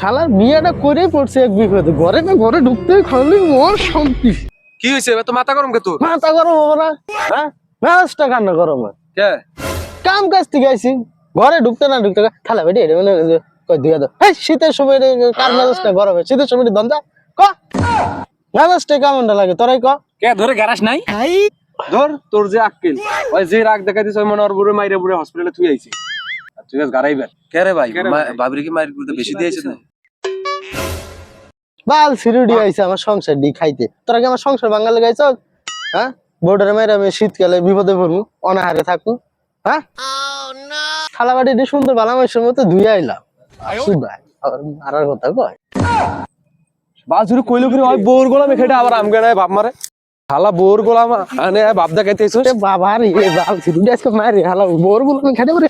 শালার বিয়েটা করে পড়ছে এক বিপদে, ঘরে না ঘরে ঢুকতেই খালি মোর শান্তি। কি হয়েছে তো মাথা গরম কে তোর? মাথা গরম হবে না? হ্যাঁ, মেজাজটা কান্না গরম হয়। কে কাম কাজ থেকে আইছি, ঘরে ঢুকতে না ঢুকতে খালা বেটি এটা মানে কই দিয়া দাও। এই শীতের সময় কার মেজাজটা গরম হয়? শীতের সময় দন্দা ক মেজাজটা কেমনটা লাগে তোরাই ক। কে ধরে গ্যারাস নাই ধর তোর যে আক্কেল ওই যে রাগ দেখাই দিছ ওই মনে ওর বুড়ে মাইরে বুড়ে হসপিটালে থুই আইছি আর তুই গারাইবেন কে রে ভাই? বাবরি কি মাইর করতে বেশি দিয়েছিস না? বাল সিরুডি আইছে আমার সংসার ডি খাইতে, তোরা কি আমার সংসার বাঙালি গাইছ? হ্যাঁ, বোর্ডের মেয়েরা আমি শীতকালে বিপদে পড়বো, অনাহারে থাকবো। হ্যাঁ, থালা বাটি দিয়ে সুন্দর বালা মাসের মতো ধুয়ে আইলাম, সুদাই আবার মারার কথা কয়। বাল শুরু কইলো কি ওই বোর গোলাম এখানে আবার আমগে নাই বাপ মারে শালা বোর গোলাম আনে বাপ দেখাইতেছিস বাবা রে বাল সিরুডি আজকে মারি হালা বোর বলে খাইতে পারে।